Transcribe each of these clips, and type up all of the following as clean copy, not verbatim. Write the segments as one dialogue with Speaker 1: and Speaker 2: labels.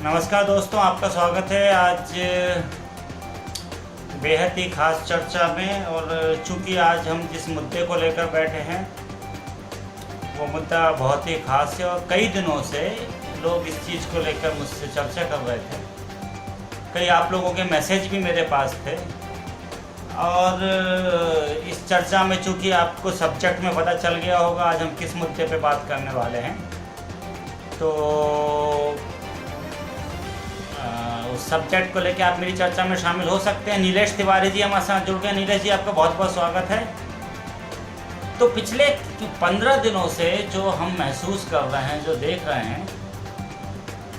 Speaker 1: नमस्कार दोस्तों, आपका स्वागत है आज बेहद ही खास चर्चा में। और चूंकि आज हम जिस मुद्दे को लेकर बैठे हैं वो मुद्दा बहुत ही खास है और कई दिनों से लोग इस चीज़ को लेकर मुझसे चर्चा कर रहे थे। कई आप लोगों के मैसेज भी मेरे पास थे और इस चर्चा में चूंकि आपको सब्जेक्ट में पता चल गया होगा आज हम किस मुद्दे पे बात करने वाले हैं, तो उस सब्जेक्ट को लेकर आप मेरी चर्चा में शामिल हो सकते हैं। नीलेश तिवारी जी हमारे साथ जुड़ गए। नीलेश जी, आपका बहुत बहुत स्वागत है। तो पिछले 15 दिनों से जो हम महसूस कर रहे हैं, जो देख रहे हैं,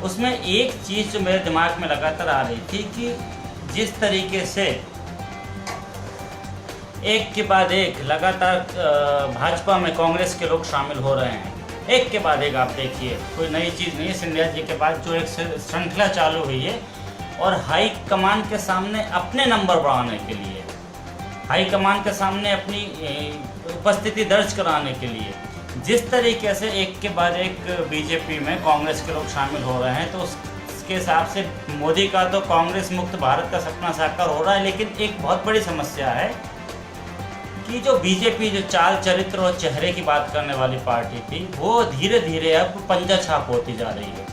Speaker 1: उसमें एक चीज़ जो मेरे दिमाग में लगातार आ रही थी कि जिस तरीके से एक के बाद एक लगातार भाजपा में कांग्रेस के लोग शामिल हो रहे हैं, एक के बाद एक। आप देखिए, कोई नई चीज़ नहीं है। सिंधिया जी के बाद जो एक श्रृंखला चालू हुई है और हाई कमान के सामने अपने नंबर बढ़ाने के लिए, हाई कमान के सामने अपनी उपस्थिति दर्ज कराने के लिए जिस तरीके से एक के बाद एक बीजेपी में कांग्रेस के लोग शामिल हो रहे हैं, तो उसके हिसाब से मोदी का तो कांग्रेस मुक्त भारत का सपना साकार हो रहा है। लेकिन एक बहुत बड़ी समस्या है कि जो बीजेपी, जो चाल चरित्र और चेहरे की बात करने वाली पार्टी थी, वो धीरे धीरे अब पंजा छाप होती जा रही है।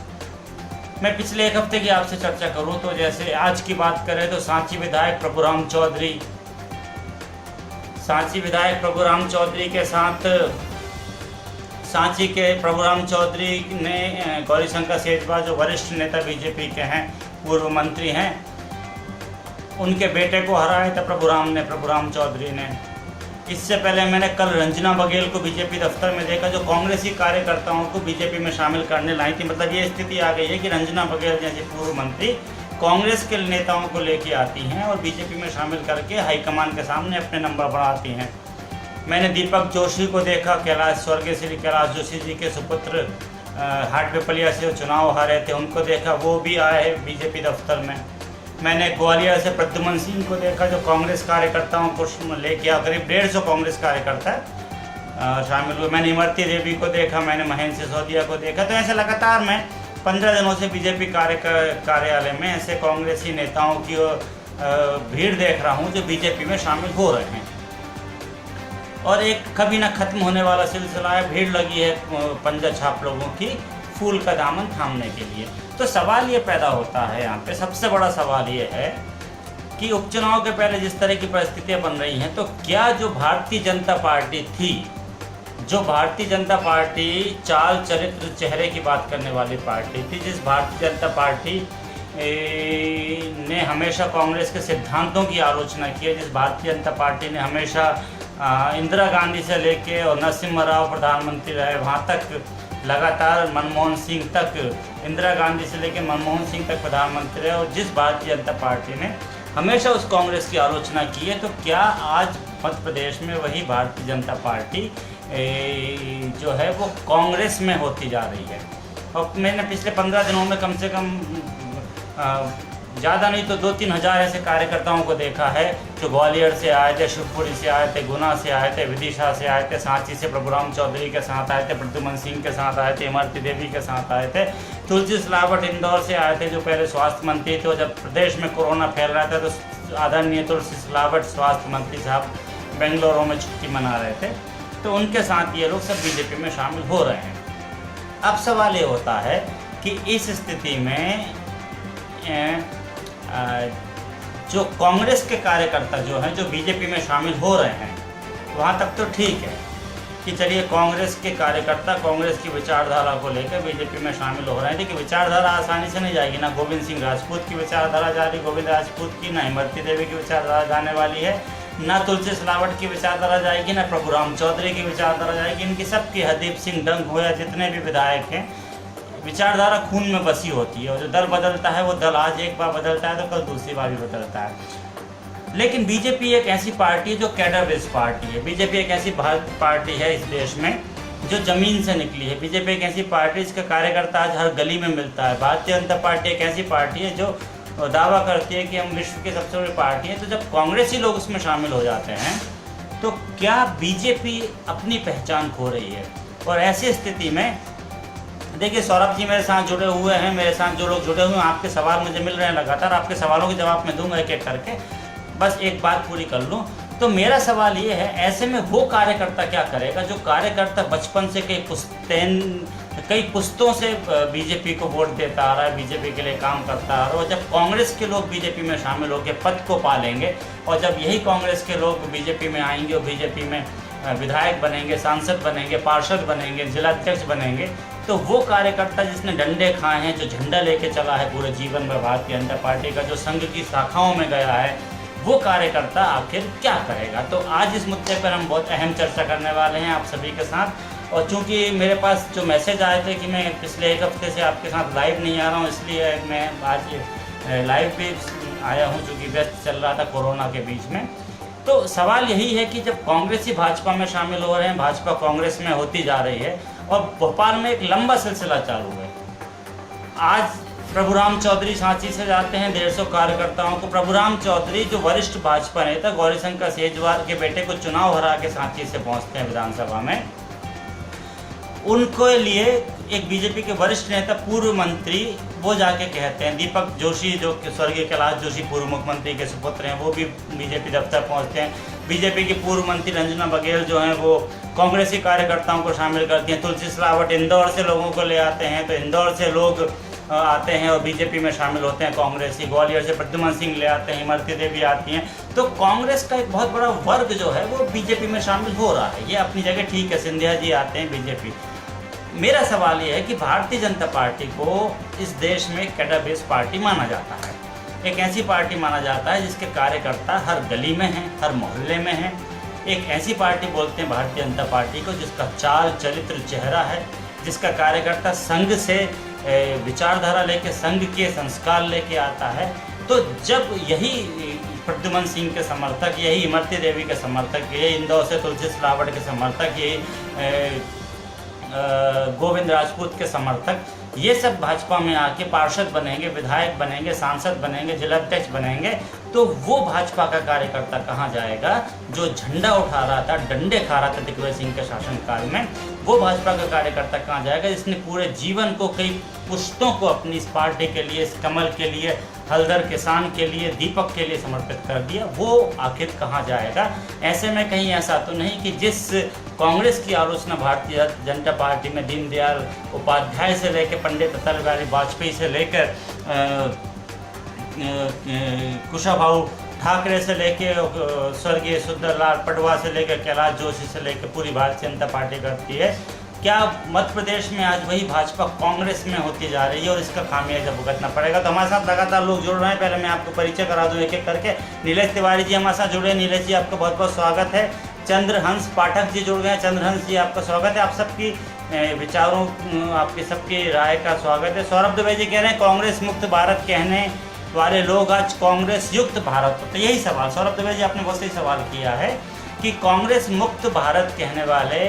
Speaker 1: मैं पिछले एक हफ्ते की आपसे चर्चा करूं तो जैसे आज की बात करें तो सांची विधायक प्रभुराम चौधरी के साथ सांची के प्रभुराम चौधरी ने गौरीशंकर शेजवार, जो वरिष्ठ नेता बीजेपी के हैं, पूर्व मंत्री हैं, उनके बेटे को हराया था प्रभुराम चौधरी ने। इससे पहले मैंने कल रंजना बघेल को बीजेपी दफ्तर में देखा, जो कांग्रेसी कार्यकर्ताओं को बीजेपी में शामिल करने लाई थी। मतलब ये स्थिति आ गई है कि रंजना बघेल जैसी पूर्व मंत्री कांग्रेस के नेताओं को लेके आती हैं और बीजेपी में शामिल करके हाईकमान के सामने अपने नंबर बढ़ाती हैं। मैंने दीपक जोशी को देखा, स्वर्गीय श्री कैलाश जोशी जी के सुपुत्र हाटपिपलिया से चुनाव हारे थे, उनको देखा, वो भी आए बीजेपी दफ्तर में। मैंने ग्वालियर से प्रद्युमन सिंह को देखा, जो कांग्रेस कार्यकर्ताओं को लेके आ, करीब 150 कांग्रेस कार्यकर्ता शामिल हुए। मैंने इमरती देवी को देखा, मैंने महेंद्र सिसोदिया को देखा। तो ऐसे लगातार मैं 15 दिनों से बीजेपी कार्यालय में ऐसे कांग्रेसी नेताओं की भीड़ देख रहा हूँ जो बीजेपी में शामिल हो रहे हैं और एक कभी ना खत्म होने वाला सिलसिला है। भीड़ लगी है पंजा छाप लोगों की फूल का दामन थामने के लिए। तो सवाल ये पैदा होता है, यहाँ पे सबसे बड़ा सवाल ये है कि उपचुनाव के पहले जिस तरह की परिस्थितियाँ बन रही हैं, तो क्या जो भारतीय जनता पार्टी थी, जो भारतीय जनता पार्टी चाल चरित्र चेहरे की बात करने वाली पार्टी थी, जिस भारतीय जनता पार्टी ने हमेशा कांग्रेस के सिद्धांतों की आलोचना की है, जिस भारतीय जनता पार्टी ने हमेशा इंदिरा गांधी से लेके और नरसिम्हा राव प्रधानमंत्री रहे, वहाँ तक लगातार मनमोहन सिंह तक, इंदिरा गांधी से लेकर मनमोहन सिंह तक प्रधानमंत्री रहे, और जिस भारतीय जनता पार्टी ने हमेशा उस कांग्रेस की आलोचना की है, तो क्या आज मध्य प्रदेश में वही भारतीय जनता पार्टी जो है वो कांग्रेस में होती जा रही है? और मैंने पिछले 15 दिनों में कम से कम ज़्यादा नहीं तो 2-3 हज़ार ऐसे कार्यकर्ताओं को देखा है जो ग्वालियर से आए थे, शिवपुरी से आए थे, गुना से आए थे, विदिशा से आए थे, सांची से प्रभुराम चौधरी के साथ आए थे, प्रद्युमन सिंह के साथ आए थे, इमरती देवी के साथ आए थे, तुलसी सिलावट इंदौर से आए थे, जो पहले स्वास्थ्य मंत्री थे। जब प्रदेश में कोरोना फैल रहा था तो आदरणीय तुलसी सिलावट स्वास्थ्य मंत्री साहब बेंगलुरु में छुट्टी मना रहे थे, तो उनके साथ ये लोग सब बीजेपी में शामिल हो रहे हैं। अब सवाल ये होता है कि इस स्थिति में जो कांग्रेस के कार्यकर्ता जो हैं, जो बीजेपी में शामिल हो रहे हैं, वहाँ तक तो ठीक है कि चलिए कांग्रेस के कार्यकर्ता कांग्रेस की विचारधारा को लेकर बीजेपी में शामिल हो रहे हैं। लेकिन विचारधारा आसानी से नहीं जाएगी। ना गोविंद सिंह राजपूत की विचारधारा जा रही, गोविंद राजपूत की, ना इमरती देवी की विचारधारा जाने वाली है, ना तुलसी सिलावट की विचारधारा जाएगी, ना प्रभुराम चौधरी की विचारधारा जाएगी। इनकी सबकी, हरदीप सिंह डंग हो या जितने भी विधायक हैं, विचारधारा खून में बसी होती है। और जो दल बदलता है वो दल आज एक बार बदलता है तो कल दूसरी बार भी बदलता है। लेकिन बीजेपी एक ऐसी पार्टी है जो कैडर बेस्ड पार्टी है। बीजेपी एक ऐसी पार्टी है इस देश में जो ज़मीन से निकली है। बीजेपी एक ऐसी पार्टी जिसका कार्यकर्ता आज हर गली में मिलता है। भारतीय जनता पार्टी एक ऐसी पार्टी है जो दावा करती है कि हम विश्व की सबसे बड़ी पार्टी है। तो जब कांग्रेसी लोग उसमें शामिल हो जाते हैं तो क्या बीजेपी अपनी पहचान खो रही है? और ऐसी स्थिति में देखिए सौरभ जी मेरे साथ जुड़े हुए हैं, मेरे साथ जो लोग जुड़े हुए हैं, आपके सवाल मुझे मिल रहे हैं लगातार, आपके सवालों के जवाब मैं दूंगा एक एक करके। बस एक बात पूरी कर लूँ तो मेरा सवाल ये है, ऐसे में वो कार्यकर्ता क्या करेगा जो कार्यकर्ता बचपन से कई पुस्तों से बीजेपी को वोट देता आ रहा है, बीजेपी के लिए काम करता आ रहा है, और जब कांग्रेस के लोग बीजेपी में शामिल होकर पद को पा लेंगे, और जब यही कांग्रेस के लोग बीजेपी में आएंगे और बीजेपी में विधायक बनेंगे, सांसद बनेंगे, पार्षद बनेंगे, जिलाध्यक्ष बनेंगे, तो वो कार्यकर्ता जिसने डंडे खाए हैं, जो झंडा लेके चला है पूरे जीवन में भारतीय जनता पार्टी का, जो संघ की शाखाओं में गया है, वो कार्यकर्ता आखिर क्या करेगा। तो आज इस मुद्दे पर हम बहुत अहम चर्चा करने वाले हैं आप सभी के साथ। और चूंकि मेरे पास जो मैसेज आए थे कि मैं पिछले एक हफ्ते से आपके साथ लाइव नहीं आ रहा हूँ, इसलिए मैं आज लाइव भी आया हूँ, चूँकि व्यस्त चल रहा था कोरोना के बीच में। तो सवाल यही है कि जब कांग्रेस ही भाजपा में शामिल हो रहे हैं, भाजपा कांग्रेस में होती जा रही है, और भोपाल में एक लंबा सिलसिला चालू है। आज प्रभुराम चौधरी सांची से जाते हैं 150 कार्यकर्ताओं को। प्रभुराम चौधरी जो वरिष्ठ भाजपा नेता गौरीशंकर सेजवार के बेटे को चुनाव हरा के सांची से पहुंचते हैं विधानसभा में, उनके लिए एक बीजेपी के वरिष्ठ नेता पूर्व मंत्री वो जाके कहते हैं, दीपक जोशी जो स्वर्गीय कैलाश जोशी पूर्व मुख्यमंत्री के सुपुत्र हैं, वो भी बीजेपी दफ्तर पहुंचते हैं। बीजेपी की पूर्व मंत्री रंजना बघेल जो हैं वो कांग्रेसी कार्यकर्ताओं को शामिल करती हैं। तुलसी सिलावट इंदौर से लोगों को ले आते हैं, तो इंदौर से लोग आते हैं और बीजेपी में शामिल होते हैं कांग्रेसी। ग्वालियर से प्रद्युमन सिंह ले आते हैं, इमरती देवी आती हैं। तो कांग्रेस का एक बहुत बड़ा वर्ग जो है वो बीजेपी में शामिल हो रहा है, ये अपनी जगह ठीक है। सिंधिया जी आते हैं बीजेपी। मेरा सवाल ये है कि भारतीय जनता पार्टी को इस देश में कैडर बेस्ड पार्टी माना जाता है, एक ऐसी पार्टी माना जाता है जिसके कार्यकर्ता हर गली में हैं, हर मोहल्ले में हैं। एक ऐसी पार्टी बोलते हैं भारतीय जनता पार्टी को जिसका चाल चरित्र चेहरा है, जिसका कार्यकर्ता संघ से विचारधारा लेके, संघ के संस्कार लेके आता है। तो जब यही प्रद्युमन सिंह के समर्थक, यही इमरती देवी के समर्थक, यही इंदौर से तुलसी सिलावट के समर्थक, यही गोविंद राजपूत के समर्थक, ये सब भाजपा में आके पार्षद बनेंगे, विधायक बनेंगे, सांसद बनेंगे, जिलाध्यक्ष बनेंगे, तो वो भाजपा का कार्यकर्ता कहाँ जाएगा जो झंडा उठा रहा था, डंडे खा रहा था दिग्विजय सिंह के शासनकाल में? वो भाजपा का कार्यकर्ता कहाँ जाएगा जिसने पूरे जीवन को, कई पुश्तों को अपनी इस पार्टी के लिए, इस कमल के लिए, हलदर किसान के लिए, दीपक के लिए समर्पित कर दिया? वो आखिर कहाँ जाएगा? ऐसे में कहीं ऐसा तो नहीं कि जिस कांग्रेस की आलोचना भारतीय जनता पार्टी में दीनदयाल उपाध्याय से लेकर पंडित अटल बिहारी वाजपेयी से लेकर कुशाभाऊ ठाकरे से लेके स्वर्गीय सुंदरलाल पटवा से लेकर कैलाश जोशी से लेकर पूरी भारतीय जनता पार्टी करती है, क्या मध्य प्रदेश में आज वही भाजपा कांग्रेस में होती जा रही है और इसका खामियाजा भुगतना पड़ेगा? तो हमारे साथ लगातार लोग जुड़ रहे हैं। पहले मैं आपको परिचय करा दूं एक एक करके। नीलेश तिवारी जी हमारे साथ जुड़े। नीलेश जी आपका बहुत बहुत स्वागत है। चंद्रहंस पाठक जी जुड़ गए हैं। चंद्रहंस जी आपका स्वागत है। आप सबकी विचारों, आपकी सबकी राय का स्वागत है। सौरभ दुबे जी कह रहे हैं कांग्रेस मुक्त भारत कहने वाले लोग आज कांग्रेस युक्त भारत। तो यही सवाल सौरभ दुबे जी आपने बहुत सही सवाल किया है कि कांग्रेस मुक्त भारत कहने वाले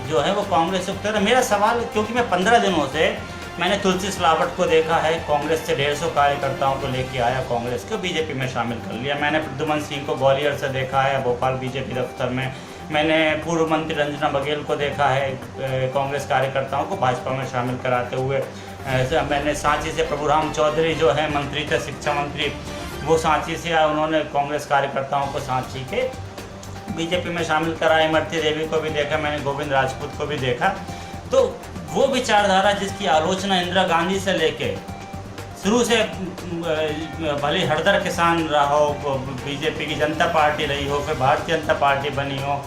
Speaker 1: जो है वो कांग्रेस युक्त है। मेरा सवाल, क्योंकि मैं 15 दिनों से मैंने तुलसी सिलावट को देखा है, कांग्रेस से 150 कार्यकर्ताओं को लेके आया, कांग्रेस को बीजेपी में शामिल कर लिया। मैंने प्रद्युमन सिंह को ग्वालियर से देखा है भोपाल बीजेपी दफ्तर में। मैंने पूर्व मंत्री रंजना बघेल को देखा है कांग्रेस कार्यकर्ताओं को भाजपा में शामिल कराते हुए। मैंने सांची से प्रभुराम चौधरी जो है मंत्री थे, शिक्षा मंत्री, वो सांची से आए, उन्होंने कांग्रेस कार्यकर्ताओं को सांची के बीजेपी में शामिल कराया। इमरती देवी को भी देखा मैंने, गोविंद राजपूत को भी देखा। तो वो विचारधारा जिसकी आलोचना इंदिरा गांधी से लेके शुरू से भले हरदर किसान रहा हो, बीजेपी की जनता पार्टी रही हो, फिर भारतीय जनता पार्टी बनी हो,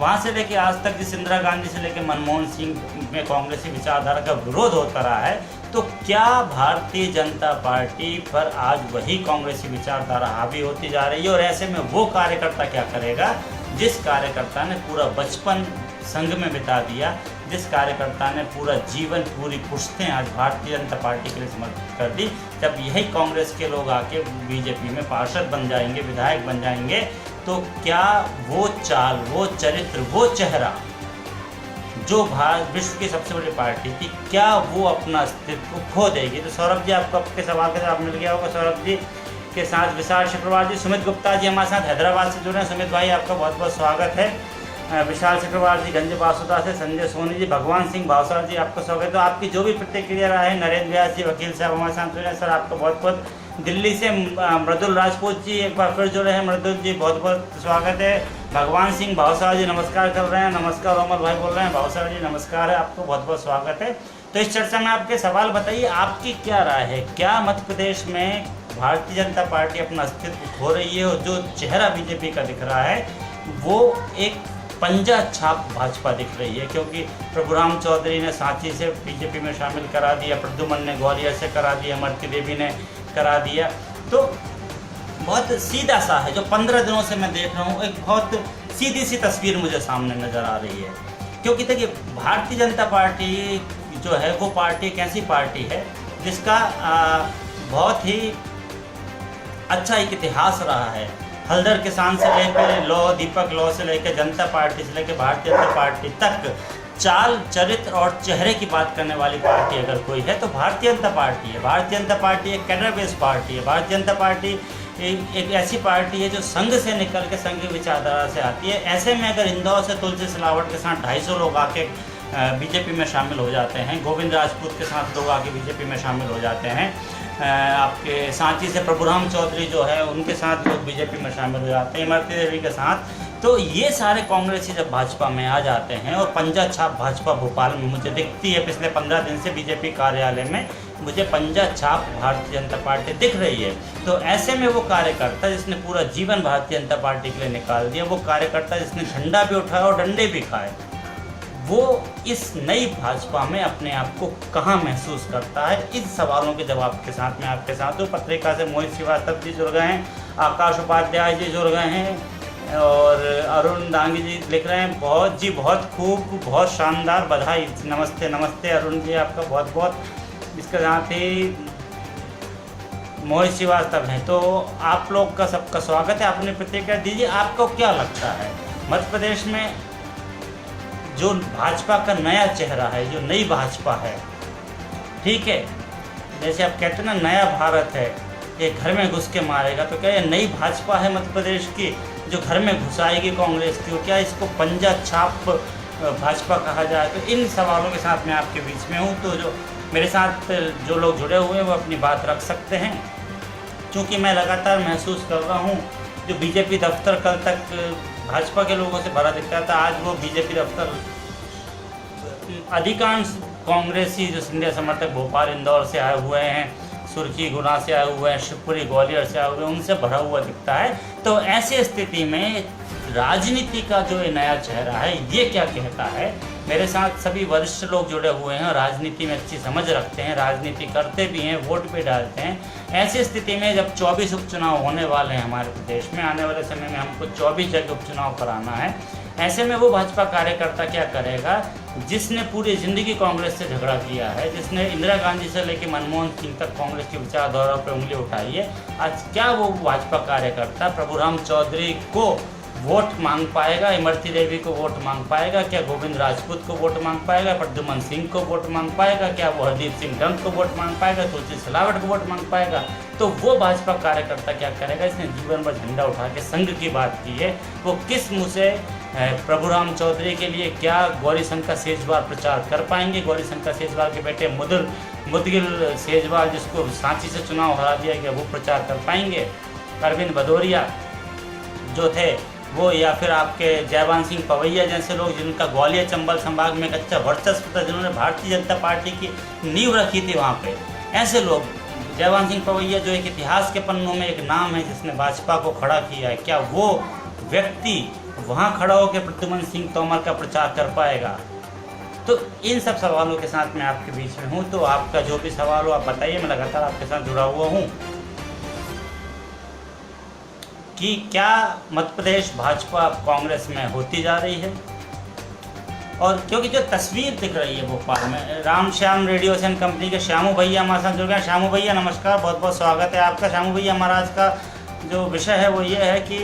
Speaker 1: वहाँ से लेके आज तक जिस इंदिरा गांधी से लेके मनमोहन सिंह में कांग्रेसी विचारधारा का विरोध होता रहा है, तो क्या भारतीय जनता पार्टी पर आज वही कांग्रेसी विचारधारा हावी होती जा रही है? और ऐसे में वो कार्यकर्ता क्या करेगा जिस कार्यकर्ता ने पूरा बचपन संघ में बिता दिया, जिस कार्यकर्ता ने पूरा जीवन, पूरी पुश्तें आज भारतीय जनता पार्टी के लिए समर्पित कर दी? जब यही कांग्रेस के लोग आके बीजेपी में पार्षद बन जाएंगे, विधायक बन जाएंगे, तो क्या वो चाल, वो चरित्र, वो चेहरा जो विश्व की सबसे बड़ी पार्टी थी, क्या वो अपना अस्तित्व खो देगी? तो सौरभ जी आपको आपके सवाल का जवाब मिल गया होगा। सौरभ जी के साथ विशाल शुक्रवार जी, सुमित गुप्ता जी हमारे साथ हैदराबाद से जुड़े हैं। सुमित भाई आपका बहुत बहुत स्वागत है। विशाल चक्रवर्ती गंज बासुदा से, संजय सोनी जी, भगवान सिंह भावसार जी, आपका स्वागत है। तो आपकी जो भी प्रतिक्रिया रहा है, नरेंद्र व्यास जी, वकील साहब हमारे साथ जुड़े हैं, सर आपका बहुत बहुत। दिल्ली से मृदुल राजपूत जी एक बार फिर जुड़े हैं, मृदुल जी बहुत बहुत स्वागत है। भगवान सिंह भावसार जी नमस्कार कर रहे हैं, नमस्कार। रोमल भाई बोल रहे हैं, भावसार जी नमस्कार है, आपको बहुत बहुत स्वागत है। तो इस चर्चा में आपके सवाल बताइए, आपकी क्या राय है, क्या मध्य प्रदेश में भारतीय जनता पार्टी अपना अस्तित्व खो रही है और जो चेहरा बीजेपी का दिख रहा है वो एक पंजा छाप भाजपा दिख रही है? क्योंकि प्रभुराम चौधरी ने सांची से बीजेपी में शामिल करा दिया, प्रद्युमन ने ग्वालियर से करा दिया, इमरती देवी ने करा दिया। तो बहुत सीधा सा है, जो 15 दिनों से मैं देख रहा हूँ, एक बहुत सीधी सी तस्वीर मुझे सामने नज़र आ रही है। क्योंकि देखिए, भारतीय जनता पार्टी जो है वो पार्टी एक ऐसी पार्टी है जिसका बहुत ही अच्छा एक इतिहास रहा है। हल्दर किसान से लेकर लौ, दीपक लौ से लेकर जनता पार्टी से लेकर भारतीय जनता पार्टी तक चाल, चरित्र और चेहरे की बात करने वाली पार्टी अगर कोई है तो भारतीय जनता पार्टी है। भारतीय जनता पार्टी एक कैडर बेस्ड पार्टी है। भारतीय जनता पार्टी एक ऐसी पार्टी है जो संघ से निकल के संघ की विचारधारा से आती है। ऐसे में अगर इंदौर से तुलसी सिलावट के साथ 250 लोग आके बीजेपी में शामिल हो जाते हैं, गोविंद राजपूत के साथ लोग आके बीजेपी में शामिल हो जाते हैं, आपके सांची से प्रभुराम चौधरी जो है उनके साथ लोग बीजेपी में शामिल हो जाते हैं, इमरती देवी के साथ, तो ये सारे कांग्रेसी जब भाजपा में आ जाते हैं और पंजा छाप भाजपा भोपाल में मुझे दिखती है। पिछले 15 दिन से बीजेपी कार्यालय में मुझे पंजा छाप भारतीय जनता पार्टी दिख रही है। तो ऐसे में वो कार्यकर्ता जिसने पूरा जीवन भारतीय जनता पार्टी के लिए निकाल दिया, वो कार्यकर्ता जिसने झंडा भी उठाया और डंडे भी खाए, वो इस नई भाजपा में अपने आप को कहाँ महसूस करता है? इस सवालों के जवाब के साथ मैं आपके साथ हूँ। पत्रिका से मोहित श्रीवास्तव जी जुड़ गए हैं, आकाश उपाध्याय जी जुड़ गए हैं और अरुण दांगी जी लिख रहे हैं, बहुत खूब, बहुत शानदार, बधाई, नमस्ते नमस्ते अरुण जी, आपका बहुत बहुत। इसके साथ ही मोहित श्रीवास्तव हैं, तो आप लोग का सबका स्वागत है। अपनी प्रतिक्रिया दीजिए, आपको क्या लगता है मध्य प्रदेश में जो भाजपा का नया चेहरा है, जो नई भाजपा है, ठीक है, जैसे आप कहते हैं ना नया भारत है, ये घर में घुस के मारेगा, तो क्या ये नई भाजपा है मध्य प्रदेश की जो घर में घुसाएगी कांग्रेस की? क्या इसको पंजा छाप भाजपा कहा जाए? तो इन सवालों के साथ मैं आपके बीच में हूँ। तो जो मेरे साथ जो लोग जुड़े हुए हैं वो अपनी बात रख सकते हैं, क्योंकि मैं लगातार महसूस कर रहा हूँ जो बीजेपी दफ्तर कल तक भाजपा के लोगों से भरा दिखता था, आज वो बीजेपी दफ्तर अधिकांश कांग्रेसी जो सिंधिया समर्थक भोपाल, इंदौर से आए हुए हैं, सुर्खी, गुना से आए हुए हैं, शिवपुरी, ग्वालियर से आए हुए हैं, उनसे भरा हुआ दिखता है। तो ऐसी स्थिति में राजनीति का जो ये नया चेहरा है ये क्या कहता है? मेरे साथ सभी वरिष्ठ लोग जुड़े हुए हैं, राजनीति में अच्छी समझ रखते हैं, राजनीति करते भी हैं, वोट भी डालते हैं। ऐसी स्थिति में जब 24 उपचुनाव होने वाले हैं हमारे प्रदेश में, आने वाले समय में हमको 24 जगह उपचुनाव कराना है, ऐसे में वो भाजपा कार्यकर्ता क्या करेगा जिसने पूरी ज़िंदगी कांग्रेस से झगड़ा किया है, जिसने इंदिरा गांधी से लेकर मनमोहन सिंह तक कांग्रेस की विचारधारा पर उंगली उठाई है? आज क्या वो भाजपा कार्यकर्ता प्रभुराम चौधरी को वोट मांग पाएगा, इमरती देवी को वोट मांग पाएगा? क्या गोविंद राजपूत को वोट मांग पाएगा, प्रद्युमन सिंह को वोट मांग पाएगा? क्या वो हरदीप सिंह डंग को वोट मांग पाएगा, तुलसी सिलावट को वोट मांग पाएगा? तो वो भाजपा कार्यकर्ता क्या करेगा? इसने जीवन भर झंडा उठा के संघ की बात की है, वो किस मुँह से प्रभुराम चौधरी के लिए क्या गौरी शंकर सेजवाल प्रचार कर पाएंगे? गौरी शंकर सेजवाल के बेटे मुदगिल सेजवाल, जिसको सांची से चुनाव हरा दिया गया, वो प्रचार कर पाएंगे? अरविंद भदौरिया जो थे वो, या फिर आपके जयवान सिंह पवैया जैसे लोग जिनका ग्वालियर चंबल संभाग में एक अच्छा वर्चस्व था, जिन्होंने भारतीय जनता पार्टी की नींव रखी थी वहाँ पे, ऐसे लोग, जयवान सिंह पवैया जो एक इतिहास के पन्नों में एक नाम है जिसने भाजपा को खड़ा किया है, क्या वो व्यक्ति वहाँ खड़ा होकर प्रद्युमन सिंह तोमर का प्रचार कर पाएगा? तो इन सब सवालों के साथ मैं आपके बीच में हूँ। तो आपका जो भी सवाल हो आप बताइए, मैं लगातार आपके साथ जुड़ा हुआ हूँ कि क्या मध्य प्रदेश भाजपा कांग्रेस में होती जा रही है? और क्योंकि जो तस्वीर दिख रही है भोपाल में, राम श्याम रेडियोशन कंपनी के श्यामू भैया हमारे साथ जुड़ गए। श्यामू भैया नमस्कार, बहुत बहुत स्वागत है आपका। श्यामू भैया, महाराज का जो विषय है वो ये है कि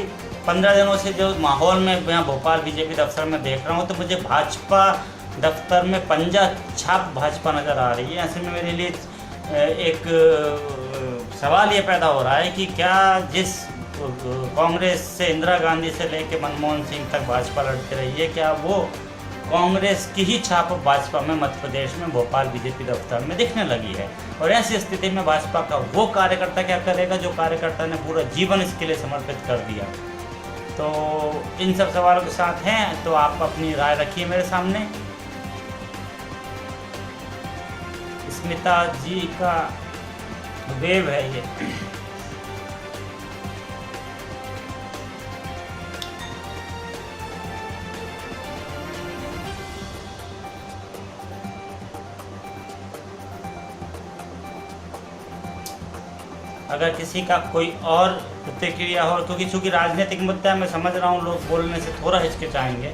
Speaker 1: 15 दिनों से जो माहौल में यहाँ भोपाल बीजेपी दफ्तर में देख रहा हूँ, तो मुझे भाजपा दफ्तर में पंजा छाप भाजपा नज़र आ रही है। ऐसे में मेरे लिए एक सवाल ये पैदा हो रहा है कि क्या जिस कांग्रेस से इंदिरा गांधी से लेकर मनमोहन सिंह तक भाजपा लड़ती रही है, क्या वो कांग्रेस की ही छाप भाजपा में मध्य प्रदेश में भोपाल बीजेपी दफ्तर में दिखने लगी है। और ऐसी स्थिति में भाजपा का वो कार्यकर्ता क्या करेगा जो कार्यकर्ता ने पूरा जीवन इसके लिए समर्पित कर दिया। तो इन सब सवालों के साथ हैं, तो आप अपनी राय रखिए मेरे सामने। स्मिता जी का वेव है ये। अगर किसी का कोई और प्रतिक्रिया हो, क्योंकि चूँकि राजनीतिक मुद्दा मैं समझ रहा हूँ लोग बोलने से थोड़ा हिचकिचाएंगे।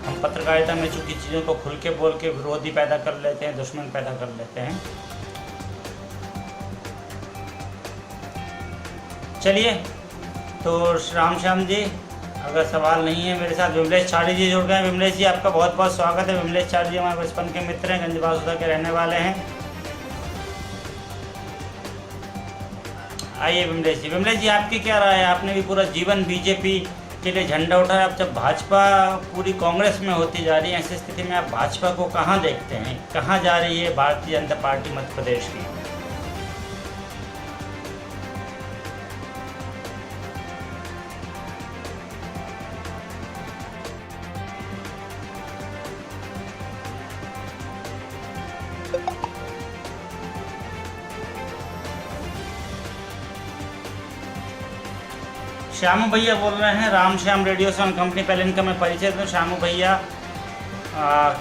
Speaker 1: हम पत्रकारिता में चूँकि चीज़ों को खुल के बोल के विरोधी पैदा कर लेते हैं, दुश्मन पैदा कर लेते हैं। चलिए, तो श्याम जी, अगर सवाल नहीं है मेरे साथ विमलेश चाड़ी जी जुड़ गए हैं। विमलेश जी आपका बहुत बहुत स्वागत है। विमलेश चाड़ी जी हमारे बचपन के मित्र हैं, गंजबासुदा के रहने वाले हैं। आइए विमलेश जी। विमलेश जी आपकी क्या राय है? आपने भी पूरा जीवन बीजेपी के लिए झंडा उठाया। अब जब भाजपा पूरी कांग्रेस में होती जा रही है, ऐसी स्थिति में आप भाजपा को कहाँ देखते हैं? कहाँ जा रही है भारतीय जनता पार्टी मध्य प्रदेश की? श्यामू भैया बोल रहे हैं, राम श्याम रेडियो सोन कंपनी। पहले इनका मैं परिचय दूँ। श्यामू भैया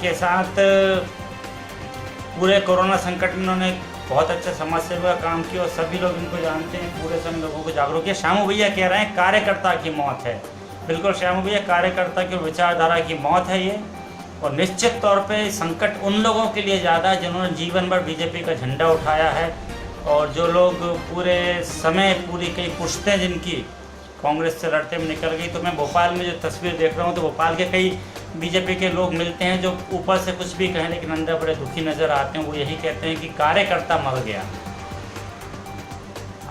Speaker 1: के साथ पूरे कोरोना संकट में उन्होंने बहुत अच्छा समाज सेवा का काम किया और सभी लोग इनको जानते हैं, पूरे सभी लोगों को जागरूक किया। श्यामू भैया कह रहे हैं कार्यकर्ता की मौत है। बिल्कुल श्यामू भैया, कार्यकर्ता की विचारधारा की मौत है ये। और निश्चित तौर पे संकट उन लोगों के लिए ज़्यादा है जिन्होंने जीवन भर बीजेपी का झंडा उठाया है, और जो लोग पूरे समय, पूरी कई पुश्तें जिनकी कांग्रेस से लड़ते हुए निकल गई। तो मैं भोपाल में जो तस्वीर देख रहा हूँ, तो भोपाल के कई बीजेपी के लोग मिलते हैं जो ऊपर से कुछ भी कहें लेकिन अंदर बड़े दुखी नज़र आते हैं। वो यही कहते हैं कि कार्यकर्ता मर गया।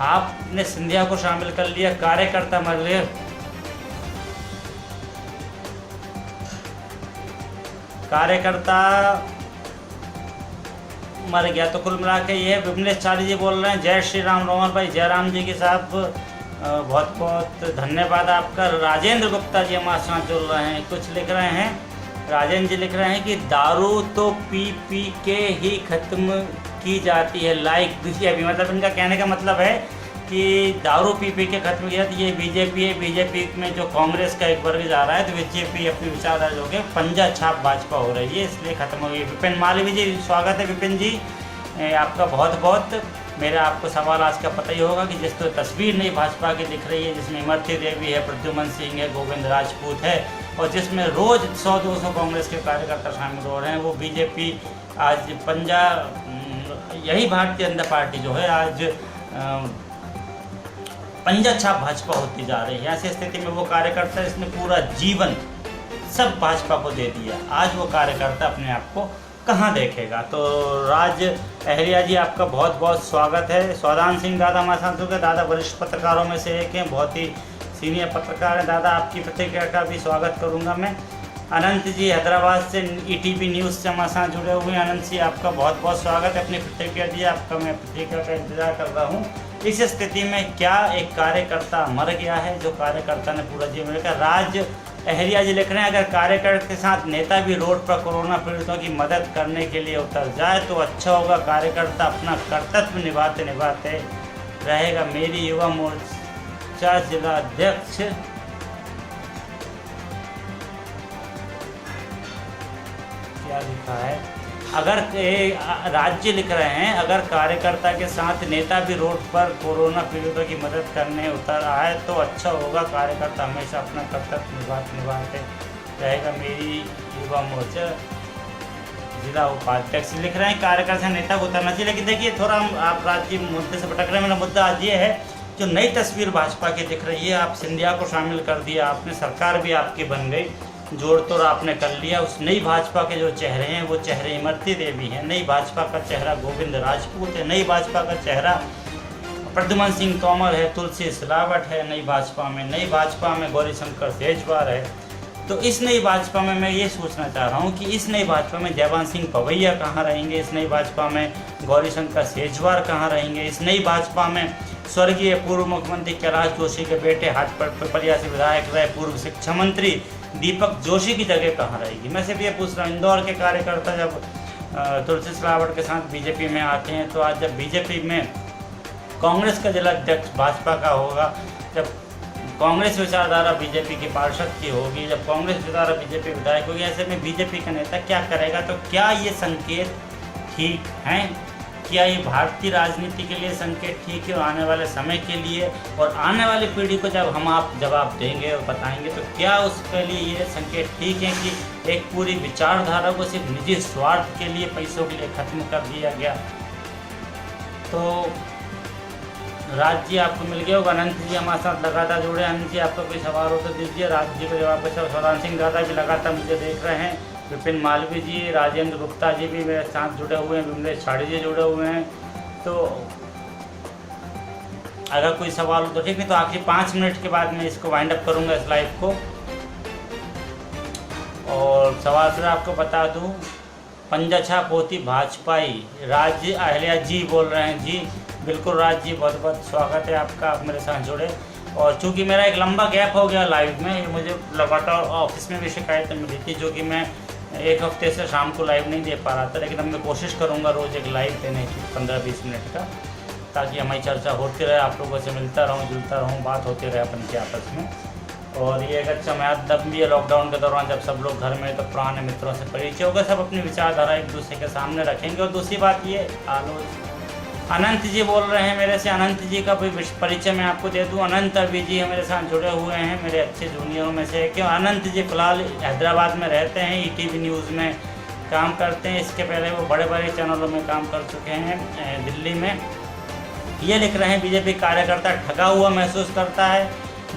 Speaker 1: आपने सिंधिया को शामिल कर लिया, कार्यकर्ता मर गया। कार्यकर्ता मर गया। तो कुल मिला के ये विमलेश चारी जी बोल रहे हैं। जय श्री राम रोहन भाई, जयराम जी के साथ बहुत बहुत धन्यवाद आपका। राजेंद्र गुप्ता जी हमारे साथ जुड़ रहे हैं, कुछ लिख रहे हैं। राजेंद्र जी लिख रहे हैं कि दारू तो पी पी के ही खत्म की जाती है, लाइक बीजेपी। मतलब इनका कहने का मतलब है कि दारू पी पी के खत्म किया जाती है। ये बीजेपी है, बीजेपी में जो कांग्रेस का एक वर्ग जा रहा है, तो बीजेपी अपनी विचारधारा जो है पंजा छाप भाजपा हो रही है, इसलिए खत्म हो गई। विपिन मालवी जी स्वागत है। विपिन जी आपका बहुत बहुत। मेरा आपको सवाल आज का पता ही होगा कि जिस तो तस्वीर नहीं भाजपा की दिख रही है, जिसमें इमरती देवी है, प्रद्युमन सिंह है, गोविंद राजपूत है, और जिसमें रोज़ 100-200 कांग्रेस के कार्यकर्ता शामिल हो रहे हैं, वो बीजेपी आज यही भारतीय जनता पार्टी जो है आज पंजा छाप भाजपा होती जा रही है। ऐसी स्थिति में वो कार्यकर्ता इसने पूरा जीवन सब भाजपा को दे दिया, आज वो कार्यकर्ता अपने आप को कहाँ देखेगा? तो राज अहरिया जी आपका बहुत बहुत स्वागत है। सौदान सिंह दादा हमारे साथ हो गए। दादा वरिष्ठ पत्रकारों में से एक हैं, बहुत ही सीनियर पत्रकार हैं। दादा आपकी प्रतिक्रिया का भी स्वागत करूंगा मैं। अनंत जी हैदराबाद से ईटीवी न्यूज़ से हमारे साथ जुड़े हुए हैं। अनंत जी आपका बहुत बहुत स्वागत है। अपनी प्रतिक्रिया दी, आपका मैं प्रतिक्रिया का इंतजार कर रहा हूँ। इस स्थिति में क्या एक कार्यकर्ता मर गया है जो कार्यकर्ता ने पूरा जीवन का? राज अहरिया जी लिख रहे हैं, अगर कार्यकर्ता के साथ नेता भी रोड पर कोरोना पीड़ितों की मदद करने के लिए उतर जाए तो अच्छा होगा। कार्यकर्ता अपना कर्तव्य निभाते निभाते रहेगा। मेरी युवा मोर्चा जिला अध्यक्ष क्या लिखा है? अगर राज्य लिख रहे हैं, अगर कार्यकर्ता के साथ नेता भी रोड पर कोरोना पीड़ितों की मदद करने उतर आए तो अच्छा होगा। कार्यकर्ता हमेशा अपना कर्तव्य निभाते रहेगा। मेरी युवा मोर्चा जिला उपाध्यक्ष लिख रहे हैं, कार्यकर्ता नेता को उतरना चाहिए। लेकिन देखिए, थोड़ा हम आप राज्य मुद्दे से भटक रहे हैं। मेरा मुद्दा आज ये है, जो नई तस्वीर भाजपा की दिख रही है, आप सिंधिया को शामिल कर दिया आपने, सरकार भी आपकी बन गई, जोड़ तोड़ आपने कर लिया। उस नई भाजपा के जो चेहरे हैं वो चेहरे इमरती देवी हैं, नई भाजपा का चेहरा गोविंद राजपूत है, नई भाजपा का चेहरा प्रद्युमन सिंह तोमर है, तुलसी सिलावट है नई भाजपा में, नई भाजपा में गौरीशंकर शेजवार है। तो इस नई भाजपा में मैं ये सोचना चाह रहा हूँ कि इस नई भाजपा में जयवंत सिंह पवैया कहाँ रहेंगे, इस नई भाजपा में गौरीशंकर शेजवार कहाँ रहेंगे, इस नई भाजपा में स्वर्गीय पूर्व मुख्यमंत्री कैलाश जोशी के बेटे हाटपिपलिया से विधायक रहे पूर्व शिक्षा मंत्री दीपक जोशी की जगह कहाँ रहेगी। मैं सिर्फ ये पूछ रहा हूँ, इंदौर के कार्यकर्ता जब तुलसी सिलावट के साथ बीजेपी में आते हैं, तो आज जब बीजेपी में कांग्रेस का जिला अध्यक्ष भाजपा का होगा, जब कांग्रेस विचारधारा बीजेपी की पार्षद की होगी, जब कांग्रेस विचारधारा बीजेपी विधायक होगी, ऐसे में बीजेपी का नेता क्या करेगा। तो क्या ये संकेत ठीक हैं? क्या ये भारतीय राजनीति के लिए संकेत ठीक है और आने वाले समय के लिए और आने वाली पीढ़ी को जब हम आप जवाब देंगे और बताएंगे, तो क्या उसके लिए ये संकेत ठीक है कि एक पूरी विचारधारा को सिर्फ निजी स्वार्थ के लिए, पैसों के लिए खत्म कर दिया गया। तो राज जी आपको मिल गया होगा, अनंत जी हमारे साथ लगातार जुड़े। अनंत जी आपका कोई सवाल हो तो दीजिए, राज जी को जवाब। सौदान सिंह दादा भी लगातार मुझे देख रहे हैं, विपिन मालवीय जी, राजेंद्र गुप्ता जी भी मेरे साथ जुड़े हुए हैं, विमलेश छाड़ी जी जुड़े हुए हैं। तो अगर कोई सवाल हो तो ठीक, नहीं तो आखिरी 5 मिनट के बाद मैं इसको वाइंड अप करूँगा इस लाइव को। और सवाल फिर आपको बता दूँ, पंजाछा पोती भाजपाई राज अहल्या जी बोल रहे हैं। जी बिल्कुल राज जी, बहुत बहुत स्वागत है आपका, आप मेरे साथ जुड़े। और चूँकि मेरा एक लंबा गैप हो गया लाइव में, ये मुझे लगातार ऑफिस में भी शिकायतें मिली थी, जो कि मैं एक हफ्ते से शाम को लाइव नहीं दे पा रहा था, लेकिन अब मैं कोशिश करूँगा रोज़ एक लाइव देने की 15-20 मिनट का, ताकि हमारी चर्चा होती रहे, आप लोगों से मिलता रहूँ, जुलता रहूँ, बात होती रहे अपन के आपस में। और ये एक अच्छा मैथ दब भी है लॉकडाउन के दौरान, जब सब लोग घर में, तो पुराने मित्रों से परिचय होगा, सब अपनी विचारधारा एक दूसरे के सामने रखेंगे। और दूसरी बात ये अनंत जी बोल रहे हैं मेरे से, अनंत जी का भी परिचय मैं आपको दे दूं। अनंत अभी जी मेरे साथ जुड़े हुए हैं, मेरे अच्छे जूनियरों में से। क्यों अनंत जी फिलहाल हैदराबाद में रहते हैं, ईटीवी न्यूज़ में काम करते हैं। इसके पहले वो बड़े बड़े चैनलों में काम कर चुके हैं दिल्ली में। ये लिख रहे हैं, बीजेपी कार्यकर्ता ठगा हुआ महसूस करता है,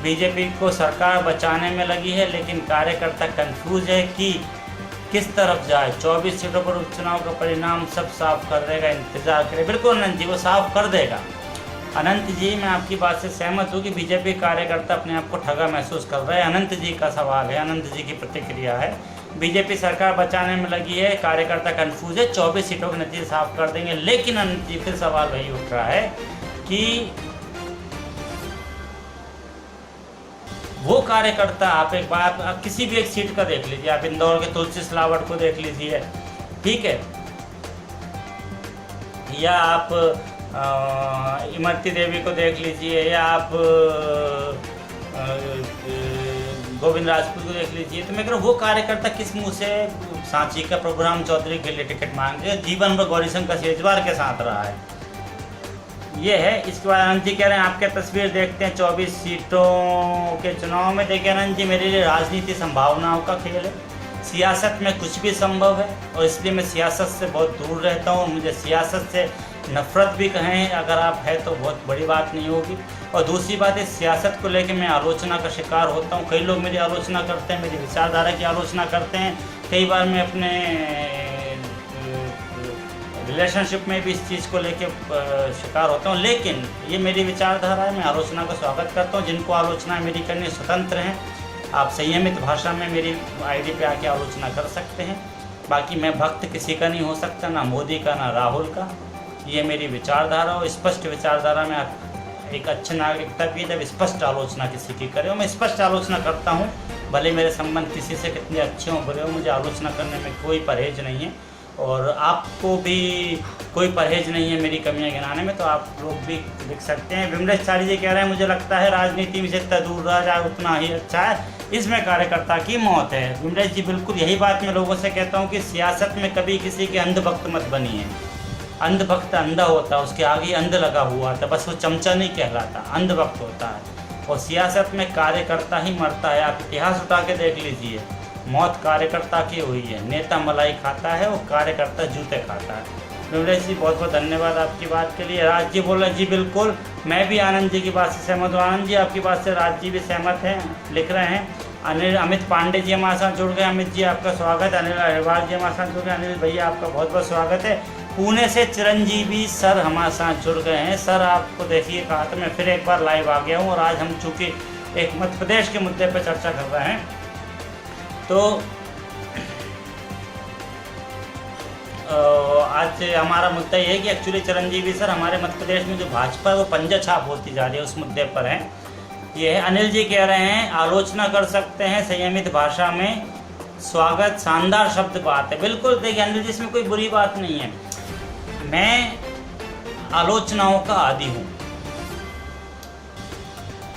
Speaker 1: बीजेपी को सरकार बचाने में लगी है, लेकिन कार्यकर्ता कंफ्यूज है कि किस तरफ जाए। 24 सीटों पर उपचुनाव का परिणाम सब साफ कर देगा, इंतजार करें। बिल्कुल अनंत जी, वो साफ कर देगा। अनंत जी, मैं आपकी बात से सहमत हूँ कि बीजेपी कार्यकर्ता अपने आप को ठगा महसूस कर रहे हैं। अनंत जी का सवाल है, अनंत जी की प्रतिक्रिया है, बीजेपी सरकार बचाने में लगी है, कार्यकर्ता कंफ्यूज है, 24 सीटों के नतीजे साफ कर देंगे। लेकिन अनंत जी, फिर सवाल वही उठ रहा है कि वो कार्यकर्ता, आप एक बार आप किसी भी एक सीट का देख लीजिए, आप इंदौर के तुलसी सिलावट को देख लीजिए, ठीक है, या आप इमरती देवी को देख लीजिए, या आप गोविंद राजपूत को देख लीजिए। तो मैं कह रहा हूँ, वो कार्यकर्ता किस मुँह से सांची का प्रभुराम चौधरी के लिए टिकट मांग रहे हैं, जीवन भर गौरीशंकर शेजवार के साथ रहा है, ये है। इसके बाद अनंत जी कह रहे हैं, आपके तस्वीर देखते हैं 24 सीटों के चुनाव में। देखिए अनंत जी, मेरे लिए राजनीति संभावनाओं का खेल है, सियासत में कुछ भी संभव है, और इसलिए मैं सियासत से बहुत दूर रहता हूँ। मुझे सियासत से नफरत भी कहें अगर आप है तो बहुत बड़ी बात नहीं होगी। और दूसरी बात है, सियासत को लेकर मैं आलोचना का शिकार होता हूँ। कई लोग मेरी आलोचना करते हैं, मेरी विचारधारा की आलोचना करते हैं। कई बार मैं अपने रिलेशनशिप में भी इस चीज़ को लेके शिकार होता हूँ, लेकिन ये मेरी विचारधारा है, मैं आलोचना का स्वागत करता हूँ। जिनको आलोचना मेरी करनी स्वतंत्र हैं, आप संयमित भाषा में मेरी आईडी पे आके आलोचना कर सकते हैं। बाकी मैं भक्त किसी का नहीं हो सकता, ना मोदी का ना राहुल का। ये मेरी विचारधारा और स्पष्ट विचारधारा में आप एक अच्छे नागरिकता की जब स्पष्ट आलोचना किसी की करे, और मैं स्पष्ट आलोचना करता हूँ, भले मेरे संबंध किसी से कितने अच्छे हों बुरे हो, मुझे आलोचना करने में कोई परहेज नहीं है, और आपको भी कोई परहेज नहीं है मेरी कमियां गिनाने में, तो आप लोग भी लिख सकते हैं। विमलेश चारी जी कह रहे हैं, मुझे लगता है राजनीति में जितना दूर रहा जाए उतना ही अच्छा है, इसमें कार्यकर्ता की मौत है। विमलेश जी, बिल्कुल यही बात मैं लोगों से कहता हूँ कि सियासत में कभी किसी के अंधभक्त मत बनिए। अंधभक्त अंधा होता है, उसके आगे अंध लगा हुआ था, बस वो चमचा नहीं कहलाता, अंधभक्त होता है। और सियासत में कार्यकर्ता ही मरता है। आप इतिहास उठा के देख लीजिए, मौत कार्यकर्ता की हुई है। नेता मलाई खाता है और कार्यकर्ता जूते खाता है। विमलेश जी, बहुत बहुत धन्यवाद आपकी बात के लिए। राज जी बोल रहे हैं, जी बिल्कुल, मैं भी आनंद जी की बात से सहमत हूँ। आनंद जी, आपकी बात से राज जी भी सहमत हैं, लिख रहे हैं। अमित पांडे जी हमारे साथ जुड़ गए, अमित जी आपका स्वागत है। अनिल अग्रवाल जी हमारे साथ जुड़ गए, अनिल भैया आपका बहुत बहुत स्वागत है। पुणे से चिरंजीवी सर हमारे साथ जुड़ गए हैं। सर आपको देखिए कहा था मैं फिर एक बार लाइव आ गया हूँ और आज हम चूँकि एक मध्य प्रदेश के मुद्दे पर चर्चा कर रहे हैं, तो आज हमारा मुद्दा ये है कि एक्चुअली चिरंजीवी सर हमारे मध्य प्रदेश में जो भाजपा है वो पंजा छाप होती जा रही है, उस मुद्दे पर है। ये है अनिल जी कह रहे हैं आलोचना कर सकते हैं संयमित भाषा में, स्वागत, शानदार शब्द बात है। बिल्कुल देखिए अनिल जी, इसमें कोई बुरी बात नहीं है। मैं आलोचनाओं का आदी हूँ,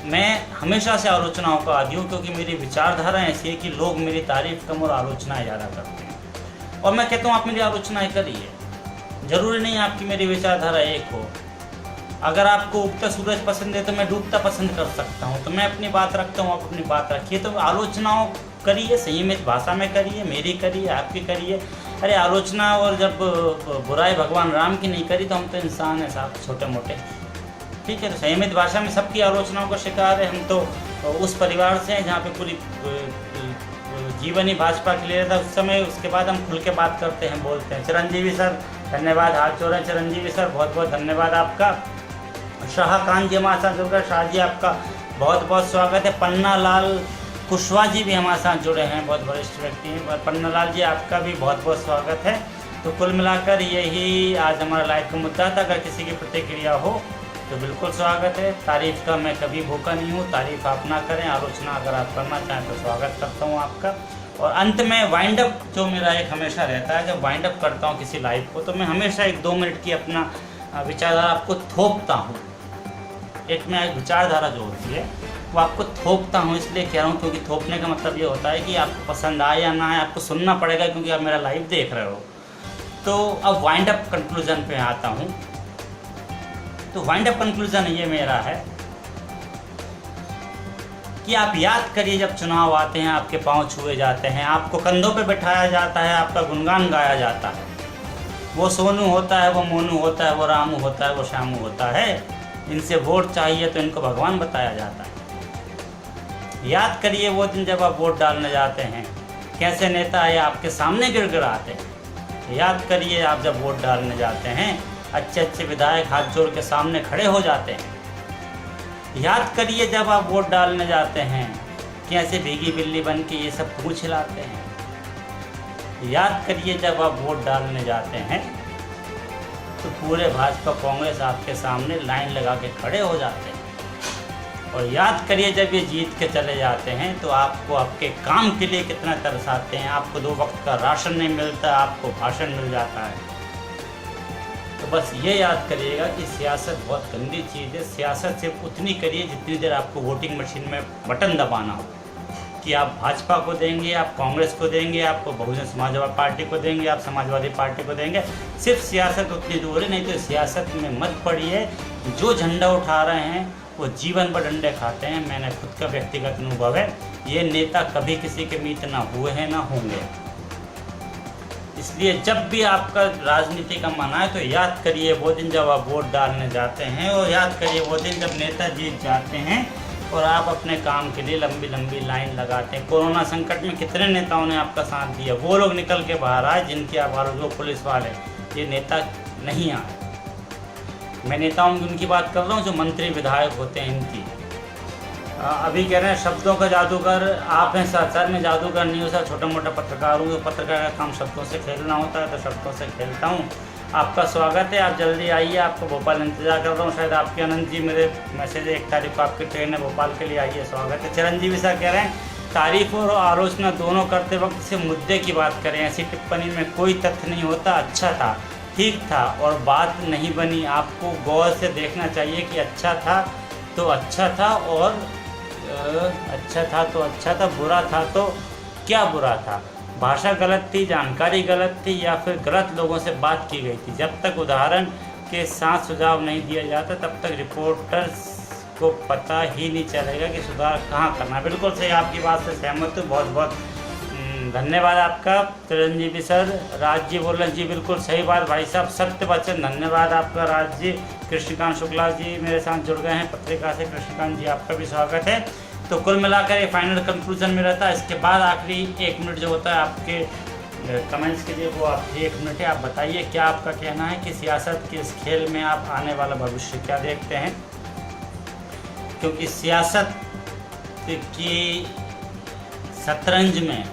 Speaker 1: मैं हमेशा से आलोचनाओं का आदी हूँ, क्योंकि मेरी विचारधारा ऐसी है कि लोग मेरी तारीफ कम और आलोचनाएं ज़्यादा करते हैं। और मैं कहता हूँ आप मेरी आलोचनाएं करिए, ज़रूरी नहीं आपकी मेरी विचारधारा एक हो। अगर आपको उगता सूरज पसंद है तो मैं डूबता पसंद कर सकता हूँ, तो मैं अपनी बात रखता हूँ, आप अपनी बात रखिए। तो आलोचनाओं करिए, संयमित भाषा में करिए, मेरी करिए, आपकी करिए। अरे आलोचना और जब बुराई भगवान राम की नहीं करी तो हम तो इंसान हैं साहब, छोटे मोटे, ठीक है। तो संयमित भाषा में सबकी आलोचनाओं का शिकार है। हम तो उस परिवार से हैं जहाँ पे पूरी जीवन ही भाजपा के लिए था उस समय, उसके बाद हम खुल के बात करते हैं, बोलते हैं। चिरंजीवी सर धन्यवाद, हाथ जोड़ रहे हैं चिरंजीवी सर, बहुत बहुत धन्यवाद आपका। शाहकान जी हमारे साथ जुड़ गए, शाह जी आपका बहुत बहुत स्वागत है। पन्ना लाल कुशवाहा जी भी हमारे साथ जुड़े हैं, बहुत वरिष्ठ व्यक्ति हैं। पन्ना लाल जी आपका भी बहुत बहुत स्वागत है। तो कुल मिलाकर यही आज हमारा लाइव का मुद्दा था। अगर किसी की प्रतिक्रिया हो तो बिल्कुल स्वागत है। तारीफ़ का मैं कभी भूखा नहीं हूँ, तारीफ़ आप ना करें, आलोचना अगर आप करना चाहें तो स्वागत करता हूँ आपका। और अंत में वाइंड अप जो मेरा एक हमेशा रहता है, जब वाइंड अप करता हूँ किसी लाइव को, तो मैं हमेशा 1-2 मिनट की अपना विचारधारा आपको थोपता हूँ। एक मैं एक विचारधारा जो होती है वो आपको थोपता हूँ, इसलिए कह रहा हूँ क्योंकि थोपने का मतलब ये होता है कि आपको पसंद आए या ना आए, आपको सुनना पड़ेगा क्योंकि आप मेरा लाइव देख रहे हो। तो अब वाइंड अप कंक्लूजन पे आता हूँ। तो वाइंड अप कंक्लूजन ये मेरा है कि आप याद करिए जब चुनाव आते हैं, आपके पांव छुए जाते हैं, आपको कंधों पे बैठाया जाता है, आपका गुणगान गाया जाता है। वो सोनू होता है, वो मोनू होता है, वो रामू होता है, वो श्यामू होता है, इनसे वोट चाहिए तो इनको भगवान बताया जाता है। याद करिए वो दिन जब आप वोट डालने जाते हैं, कैसे नेता आए आपके सामने गिड़गिड़ाते हैं। याद करिए आप जब वोट डालने जाते हैं, अच्छे अच्छे विधायक हाथ जोड़ के सामने खड़े हो जाते हैं। याद करिए जब आप वोट डालने जाते हैं, कैसे भीगी बिल्ली बन के ये सब पूंछ हिलाते हैं। याद करिए जब आप वोट डालने जाते हैं तो पूरे भाजपा कांग्रेस आपके सामने लाइन लगा के खड़े हो जाते हैं। और याद करिए जब ये जीत के चले जाते हैं तो आपको आपके काम के लिए कितना तरसाते हैं। आपको 2 वक्त का राशन नहीं मिलता, आपको भाषण मिल जाता है। तो बस ये याद करिएगा कि सियासत बहुत गंदी चीज़ है। सियासत सिर्फ उतनी करिए जितनी देर आपको वोटिंग मशीन में बटन दबाना हो, कि आप भाजपा को देंगे, आप कांग्रेस को देंगे, आपको बहुजन समाजवादी पार्टी को देंगे, आप समाजवादी पार्टी को देंगे। सिर्फ सियासत उतनी दूर है, नहीं तो सियासत में मत पड़िए। जो झंडा उठा रहे हैं वो जीवन पर डंडे खाते हैं। मैंने खुद का व्यक्तिगत अनुभव है। ये नेता कभी किसी के मीत ना हुए हैं ना होंगे। इसलिए जब भी आपका राजनीति का मन आए तो याद करिए वो दिन जब आप वोट डालने जाते हैं, और याद करिए वो दिन जब नेता जीत जाते हैं और आप अपने काम के लिए लंबी लंबी लाइन लगाते हैं। कोरोना संकट में कितने नेताओं ने आपका साथ दिया, वो लोग निकल के बाहर आए जिनकी आप जो पुलिस वाले, ये नेता नहीं आए। मैं नेताओं की उनकी बात कर रहा हूँ जो मंत्री विधायक होते हैं, इनकी। अभी कह रहे हैं शब्दों का जादूगर आप हैं सर। सर मैं जादूगर नहीं हूँ सर, छोटा मोटा पत्रकार हूँ। तो पत्रकार का काम शब्दों से खेलना होता है, तो शब्दों से खेलता हूँ। आपका स्वागत है, आप जल्दी आइए, आपको भोपाल इंतजार कर रहा हूँ। शायद आपके अनंत जी मेरे मैसेज 1 तारीख को आपकी ट्रेन है भोपाल के लिए, आइए, स्वागत है। चिरंजीवी सर कह रहे हैं तारीफ और आलोचना दोनों करते वक्त से मुद्दे की बात करें, ऐसी टिप्पणी में कोई तथ्य नहीं होता। अच्छा था, ठीक था और बात नहीं बनी। आपको गौर से देखना चाहिए कि अच्छा था तो अच्छा था और अच्छा था तो अच्छा था, बुरा था तो क्या बुरा था। भाषा गलत थी, जानकारी गलत थी, या फिर गलत लोगों से बात की गई थी। जब तक उदाहरण के साथ सुझाव नहीं दिया जाता तब तक रिपोर्टर्स को पता ही नहीं चलेगा कि सुधार कहाँ करना। बिल्कुल सही, आपकी बात से सहमत हूँ। बहुत बहुत धन्यवाद आपका चिरंजीवी सर। राज जी बोल रहे हैं, जी बिल्कुल सही बात भाई साहब, सत्य वचन। धन्यवाद आपका राज जी। कृष्णकांत शुक्ला जी मेरे साथ जुड़ गए हैं पत्रिका से। कृष्णकांत जी आपका भी स्वागत है। तो कुल मिलाकर ये फाइनल कंक्लूजन में रहता है। इसके बाद आखिरी 1 मिनट जो होता है आपके कमेंट्स कीजिए, वो आप 1 मिनट है। आप बताइए क्या आपका कहना है कि सियासत के इस खेल में आप आने वाला भविष्य क्या देखते हैं, क्योंकि सियासत की शतरंज में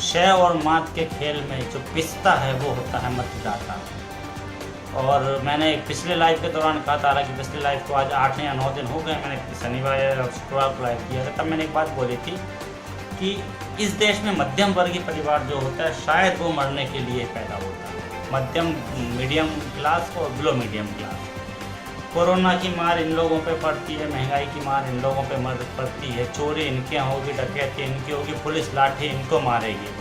Speaker 1: शय और मात के खेल में जो पिसता है वो होता है मतदाता। और मैंने पिछले लाइव के दौरान कहा था, हालांकि पिछले लाइव को आज 8 या 9 दिन हो गए, मैंने शनिवार और शुक्रवार को लाइव किया था, तब मैंने एक बात बोली थी कि इस देश में मध्यम वर्गीय परिवार जो होता है शायद वो मरने के लिए पैदा होता है। मध्यम मीडियम क्लास और बिलो मीडियम क्लास। कोरोना की मार इन लोगों पे पड़ती है, महंगाई की मार इन लोगों पे पड़ती है, चोरी इनके यहाँ होगी, डकैती इनकी होगी, पुलिस लाठी इनको मारेगी।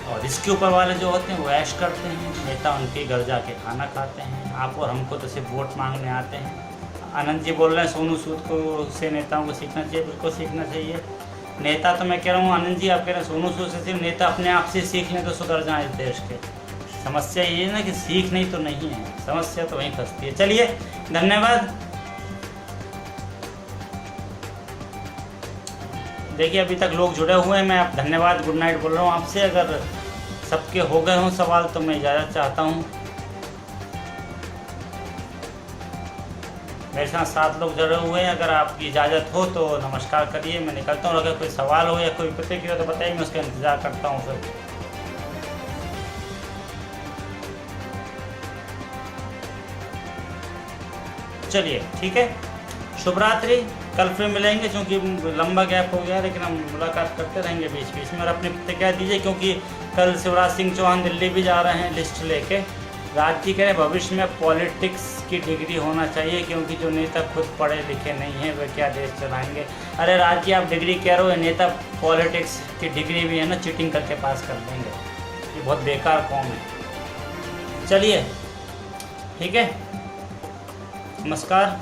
Speaker 1: और इसके ऊपर वाले जो होते हैं वो ऐश करते हैं, नेता उनके घर जाके खाना खाते हैं। आप और हमको तो सिर्फ वोट मांगने आते हैं। आनंद जी बोल रहे हैं सोनू सूद को से नेताओं को सीखना चाहिए, बिल्कुल सीखना चाहिए। नेता तो मैं कह रहा हूँ, आनंद जी आप कह रहे हैं सोनू सूद से सिर्फ नेता अपने आप से सीख लें तो सुधर जाए इस देश के। समस्या ये है ना कि सीख नहीं तो नहीं है, समस्या तो वहीं फंसती है। चलिए, धन्यवाद। देखिए अभी तक लोग जुड़े हुए हैं, मैं आप धन्यवाद, गुड नाइट बोल रहा हूँ आपसे। अगर सबके हो गए हों सवाल तो मैं इजाज़त चाहता हूँ। मेरे साथ 7 लोग जुड़े हुए हैं, अगर आपकी इजाज़त हो तो नमस्कार करिए, मैं निकलता हूँ। अगर कोई सवाल हो या कोई प्रतिक्रिया तो बताइए, मैं उसका इंतज़ार करता हूँ फिर। चलिए ठीक है, शुभ रात्रि। कल फिर मिलेंगे, क्योंकि लंबा गैप हो गया, लेकिन हम मुलाकात करते रहेंगे बीच बीच में। और अपनी प्रतिक्रिया दीजिए, क्योंकि कल शिवराज सिंह चौहान दिल्ली भी जा रहे हैं लिस्ट लेके। राज जी कह रहे भविष्य में पॉलिटिक्स की डिग्री होना चाहिए, क्योंकि जो नेता खुद पढ़े लिखे नहीं हैं वे क्या देश चलाएंगे। अरे राज जी आप डिग्री कह रहे हो, नेता पॉलिटिक्स की डिग्री भी है ना, चीटिंग करके पास कर देंगे। ये बहुत बेकार कौम है। चलिए ठीक है, नमस्कार।